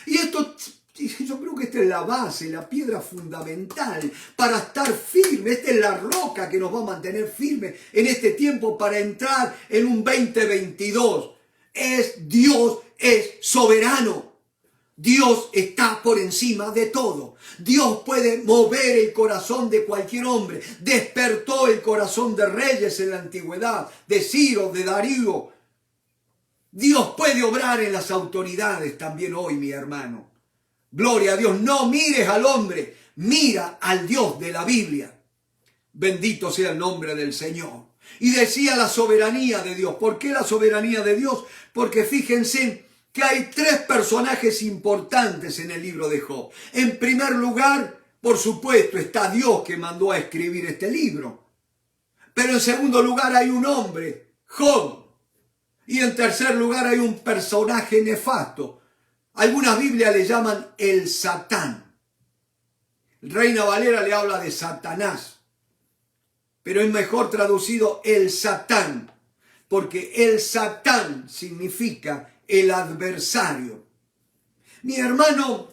Y esto, yo creo que esta es la base, la piedra fundamental para estar firme. Esta es la roca que nos va a mantener firme en este tiempo para entrar en un 2022. Dios es soberano. Dios está por encima de todo. Dios puede mover el corazón de cualquier hombre. Despertó el corazón de reyes en la antigüedad, de Ciro, de Darío. Dios puede obrar en las autoridades también hoy, mi hermano. Gloria a Dios. No mires al hombre, mira al Dios de la Biblia. Bendito sea el nombre del Señor. Y decía la soberanía de Dios. ¿Por qué la soberanía de Dios? Porque fíjense que hay tres personajes importantes en el libro de Job. En primer lugar, por supuesto, está Dios que mandó a escribir este libro. Pero en segundo lugar hay un hombre, Job. Y en tercer lugar hay un personaje nefasto. Algunas Biblias le llaman el Satán. Reina Valera le habla de Satanás. Pero es mejor traducido el Satán. Porque el Satán significa el adversario. Mi hermano,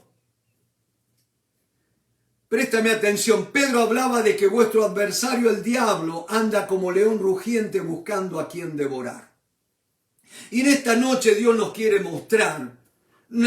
préstame atención. Pedro hablaba de que vuestro adversario, el diablo, anda como león rugiente buscando a quien devorar. Y en esta noche Dios nos quiere mostrar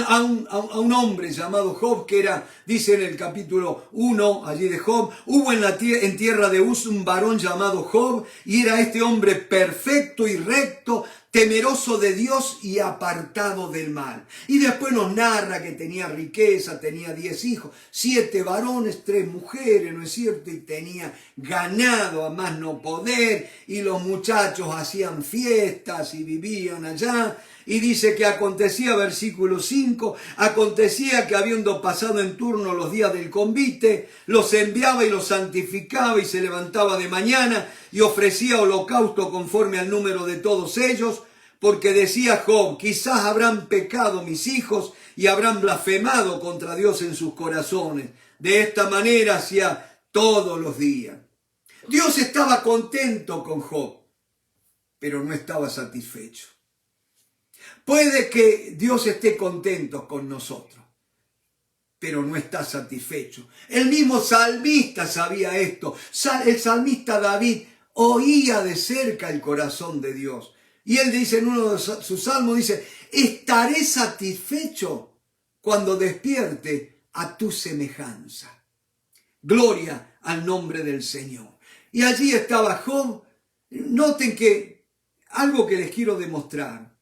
a un hombre llamado Job, que era, dice en el capítulo 1 allí de Job, hubo en tierra de Uz un varón llamado Job, y era este hombre perfecto y recto, temeroso de Dios y apartado del mal. Y después nos narra que tenía riqueza, tenía 10 hijos, 7 varones, 3 mujeres, ¿no es cierto? Y tenía ganado a más no poder, y los muchachos hacían fiestas y vivían allá. Y dice que acontecía, versículo 5, acontecía que habiendo pasado en turno los días del convite, los enviaba y los santificaba y se levantaba de mañana y ofrecía holocausto conforme al número de todos ellos, porque decía Job, quizás habrán pecado mis hijos y habrán blasfemado contra Dios en sus corazones. De esta manera hacía todos los días. Dios estaba contento con Job, pero no estaba satisfecho. Puede que Dios esté contento con nosotros, pero no está satisfecho. El mismo salmista sabía esto. El salmista David oía de cerca el corazón de Dios. Y él dice en uno de sus salmos, dice, estaré satisfecho cuando despierte a tu semejanza. Gloria al nombre del Señor. Y allí estaba Job. Noten que algo que les quiero demostrar.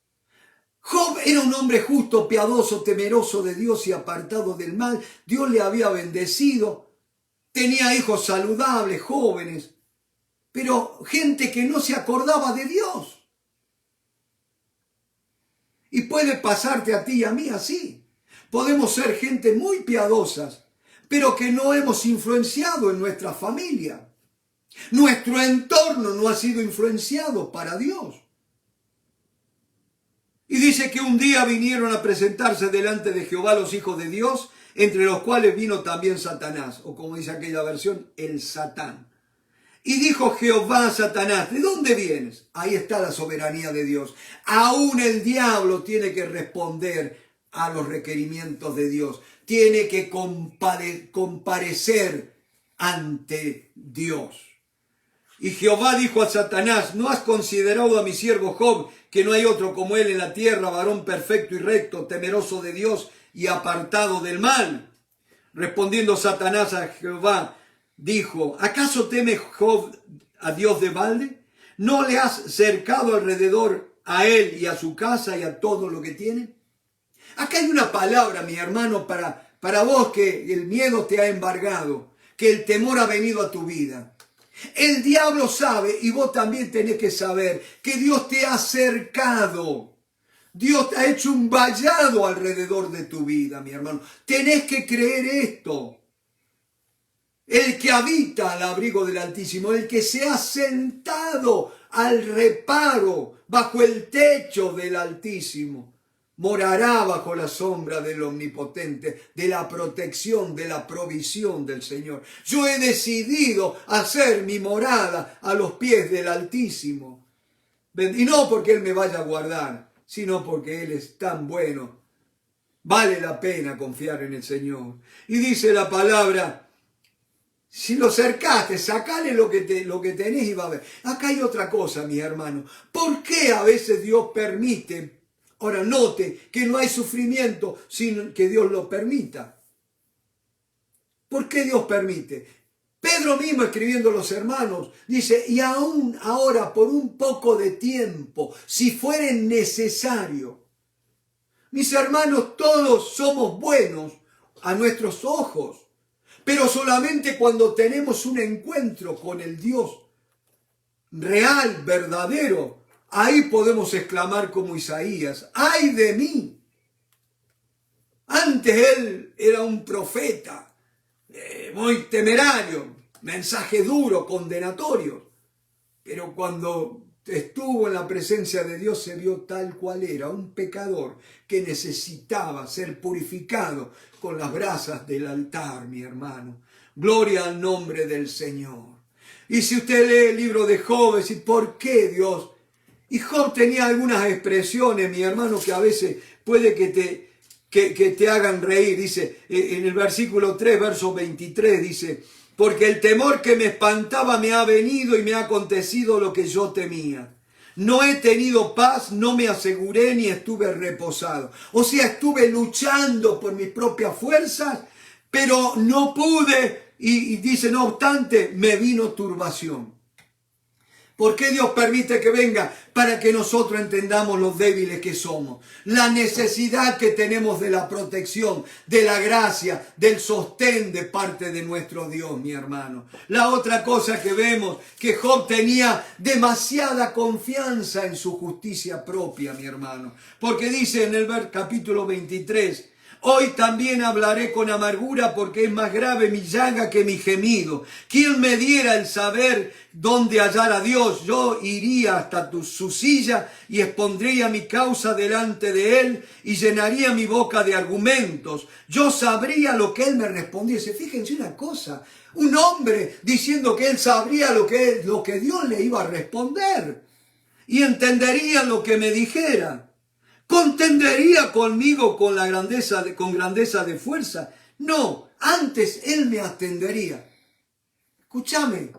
Job era un hombre justo, piadoso, temeroso de Dios y apartado del mal. Dios le había bendecido. Tenía hijos saludables, jóvenes. Pero gente que no se acordaba de Dios. Y puede pasarte a ti y a mí así. Podemos ser gente muy piadosas, pero que no hemos influenciado en nuestra familia. Nuestro entorno no ha sido influenciado para Dios. Y dice que un día vinieron a presentarse delante de Jehová los hijos de Dios, entre los cuales vino también Satanás, o como dice aquella versión, el Satán. Y dijo Jehová a Satanás, ¿de dónde vienes? Ahí está la soberanía de Dios. Aún el diablo tiene que responder a los requerimientos de Dios. Tiene que comparecer ante Dios. Y Jehová dijo a Satanás, ¿no has considerado a mi siervo Job, que no hay otro como él en la tierra, varón perfecto y recto, temeroso de Dios y apartado del mal? Respondiendo Satanás a Jehová, dijo, ¿acaso teme Job a Dios de balde? ¿No le has cercado alrededor a él y a su casa y a todo lo que tiene? Acá hay una palabra, mi hermano, para vos que el miedo te ha embargado, que el temor ha venido a tu vida. El diablo sabe, y vos también tenés que saber, que Dios te ha cercado. Dios te ha hecho un vallado alrededor de tu vida, mi hermano. Tenés que creer esto. El que habita al abrigo del Altísimo, el que se ha sentado al reparo bajo el techo del Altísimo, morará bajo la sombra del Omnipotente, de la protección, de la provisión del Señor. Yo he decidido hacer mi morada a los pies del Altísimo. Y no porque Él me vaya a guardar, sino porque Él es tan bueno. Vale la pena confiar en el Señor. Y dice la palabra, si lo cercaste, sacale lo que tenés y va a ver. Acá hay otra cosa, mis hermanos. ¿Por qué a veces Dios permite? Ahora note que no hay sufrimiento sin que Dios lo permita. ¿Por qué Dios permite? Pedro mismo escribiendo a los hermanos dice, y aún ahora por un poco de tiempo, si fuere necesario. Mis hermanos, todos somos buenos a nuestros ojos, pero solamente cuando tenemos un encuentro con el Dios real, verdadero, ahí podemos exclamar como Isaías, ¡ay de mí! Antes él era un profeta, muy temerario, mensaje duro, condenatorio. Pero cuando estuvo en la presencia de Dios se vio tal cual era, un pecador que necesitaba ser purificado con las brasas del altar, mi hermano. Gloria al nombre del Señor. Y si usted lee el libro de Job, dice, ¿por qué Dios? Y Job tenía algunas expresiones, mi hermano, que a veces puede que te hagan reír. Dice, en el versículo 3, verso 23, dice, porque el temor que me espantaba me ha venido y me ha acontecido lo que yo temía. No he tenido paz, no me aseguré ni estuve reposado. O sea, estuve luchando por mis propias fuerzas, pero no pude. Y dice, no obstante, me vino turbación. ¿Por qué Dios permite que venga? Para que nosotros entendamos los débiles que somos. La necesidad que tenemos de la protección, de la gracia, del sostén de parte de nuestro Dios, mi hermano. La otra cosa que vemos, que Job tenía demasiada confianza en su justicia propia, mi hermano. Porque dice en el capítulo 23, hoy también hablaré con amargura porque es más grave mi llaga que mi gemido. ¿Quién me diera el saber dónde hallar a Dios? Yo iría hasta su silla y expondría mi causa delante de él y llenaría mi boca de argumentos. Yo sabría lo que él me respondiese. Fíjense una cosa, un hombre diciendo que él sabría lo que Dios le iba a responder y entendería lo que me dijera. ¿Contendería conmigo con grandeza de fuerza? No, antes Él me atendería. Escúchame,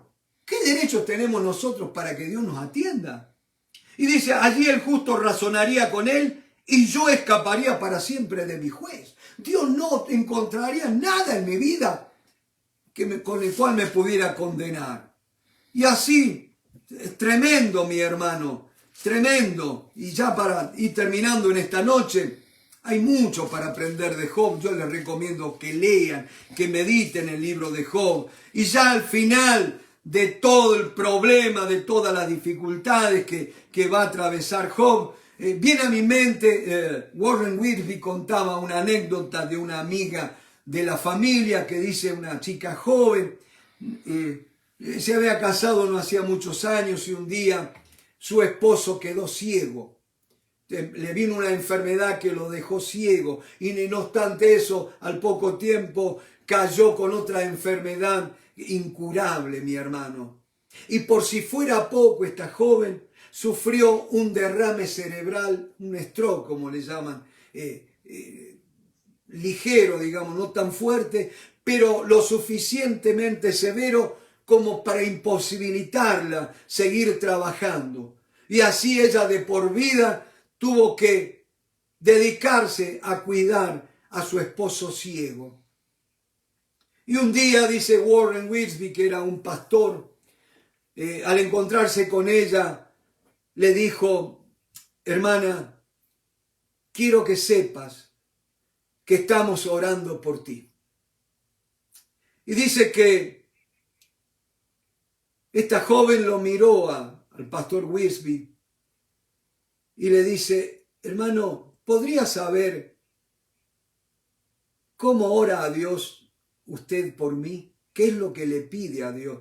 ¿qué derechos tenemos nosotros para que Dios nos atienda? Y dice, allí el justo razonaría con Él y yo escaparía para siempre de mi juez. Dios no encontraría nada en mi vida con el cual me pudiera condenar. Y así, es tremendo, mi hermano, tremendo. Y ya para ir terminando en esta noche, hay mucho para aprender de Job. Yo les recomiendo que lean, que mediten el libro de Job. Y ya al final de todo el problema, de todas las dificultades que va a atravesar Job, viene a mi mente, Warren Wiersbe contaba una anécdota de una amiga de la familia que dice, una chica joven, se había casado no hacía muchos años y un día su esposo quedó ciego. Le vino una enfermedad que lo dejó ciego y no obstante eso, al poco tiempo cayó con otra enfermedad incurable, mi hermano. Y por si fuera poco, esta joven sufrió un derrame cerebral, un stroke, como le llaman, ligero, digamos, no tan fuerte, pero lo suficientemente severo como para imposibilitarla seguir trabajando. Y así ella de por vida tuvo que dedicarse a cuidar a su esposo ciego. Y un día, dice Warren Wiersbe, que era un pastor, al encontrarse con ella, le dijo, hermana, quiero que sepas que estamos orando por ti. Y dice que esta joven lo miró al pastor Wiersbe y le dice, hermano, ¿podría saber cómo ora a Dios usted por mí? ¿Qué es lo que le pide a Dios?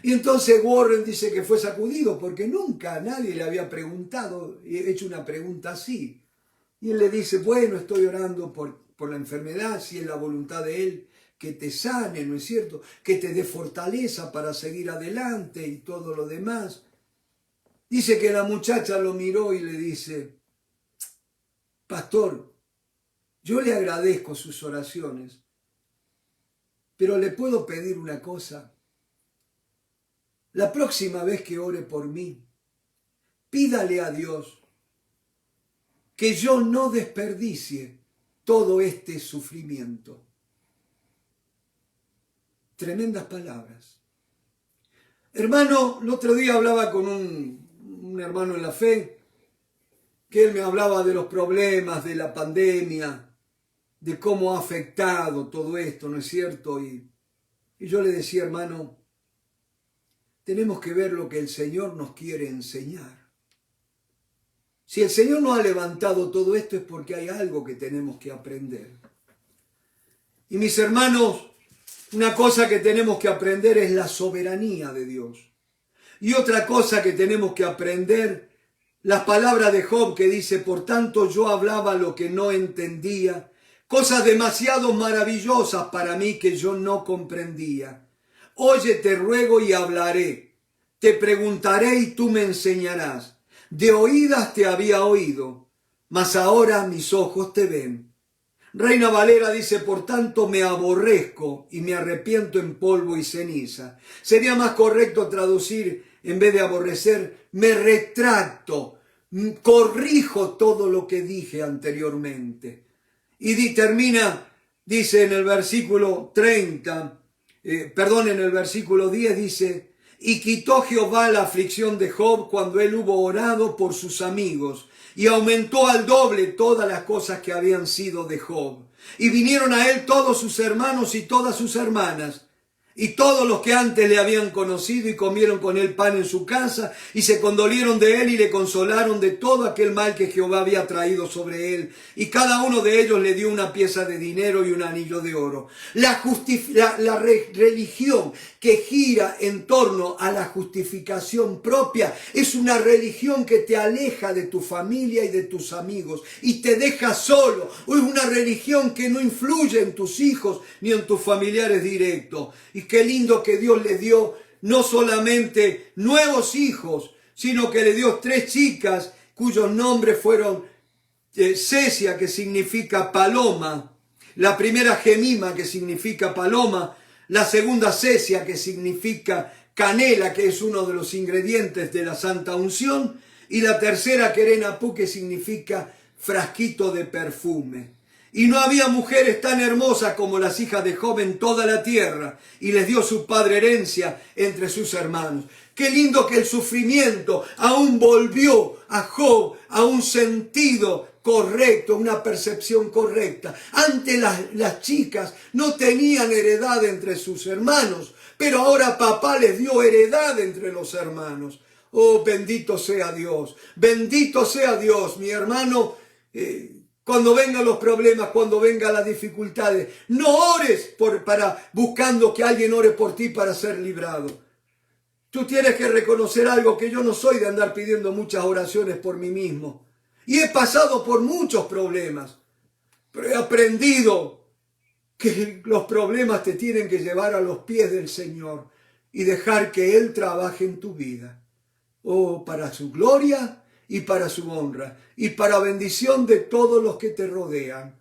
Y entonces Warren dice que fue sacudido porque nunca nadie le había preguntado, hecho una pregunta así. Y él le dice, bueno, estoy orando por la enfermedad, si es la voluntad de Él, que te sane, ¿no es cierto? Que te dé fortaleza para seguir adelante y todo lo demás. Dice que la muchacha lo miró y le dice, pastor, yo le agradezco sus oraciones, pero le puedo pedir una cosa. La próxima vez que ore por mí, pídale a Dios que yo no desperdicie todo este sufrimiento. Tremendas palabras. Hermano, el otro día hablaba con un hermano en la fe, que él me hablaba de los problemas, de la pandemia, de cómo ha afectado todo esto, ¿no es cierto? Y yo le decía, hermano, tenemos que ver lo que el Señor nos quiere enseñar. Si el Señor nos ha levantado todo esto es porque hay algo que tenemos que aprender. Y mis hermanos, una cosa que tenemos que aprender es la soberanía de Dios. Y otra cosa que tenemos que aprender, las palabras de Job que dice, por tanto yo hablaba lo que no entendía, cosas demasiado maravillosas para mí que yo no comprendía. Oye, te ruego y hablaré, te preguntaré y tú me enseñarás. De oídas te había oído, mas ahora mis ojos te ven. Reina Valera dice, por tanto me aborrezco y me arrepiento en polvo y ceniza. Sería más correcto traducir, en vez de aborrecer, me retracto, corrijo todo lo que dije anteriormente. Y termina, dice en el versículo 30, en el versículo 10 dice, y quitó Jehová la aflicción de Job cuando él hubo orado por sus amigos, y aumentó al doble todas las cosas que habían sido de Job. Y vinieron a él todos sus hermanos y todas sus hermanas, y todos los que antes le habían conocido, y comieron con él pan en su casa, y se condolieron de él y le consolaron de todo aquel mal que Jehová había traído sobre él. Y cada uno de ellos le dio una pieza de dinero y un anillo de oro. La religión que gira en torno a la justificación propia es una religión que te aleja de tu familia y de tus amigos y te deja solo. Es una religión que no influye en tus hijos ni en tus familiares directos. Y qué lindo que Dios les dio no solamente nuevos hijos, sino que le dio 3 chicas cuyos nombres fueron Cesia, que significa paloma, la primera Gemima, que significa paloma, la segunda Cesia, que significa canela, que es uno de los ingredientes de la Santa Unción, y la tercera Querenapú, que significa frasquito de perfume. Y no había mujeres tan hermosas como las hijas de Job en toda la tierra, y les dio su padre herencia entre sus hermanos. Qué lindo que el sufrimiento aún volvió a Job a un sentido correcto, una percepción correcta. Antes las chicas no tenían heredad entre sus hermanos, pero ahora papá les dio heredad entre los hermanos. Oh, bendito sea Dios, mi hermano. Cuando vengan los problemas, cuando vengan las dificultades, no ores buscando que alguien ore por ti para ser librado. Tú tienes que reconocer algo, que yo no soy de andar pidiendo muchas oraciones por mí mismo. Y he pasado por muchos problemas, pero he aprendido que los problemas te tienen que llevar a los pies del Señor y dejar que Él trabaje en tu vida. Oh, para su gloria y para su honra y para bendición de todos los que te rodean.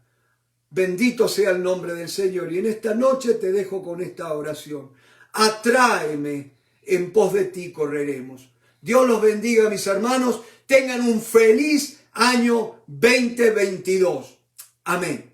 Bendito sea el nombre del Señor. Y en esta noche te dejo con esta oración. Atráeme, en pos de ti correremos. Dios los bendiga, mis hermanos. Tengan un feliz año 2022. Amén.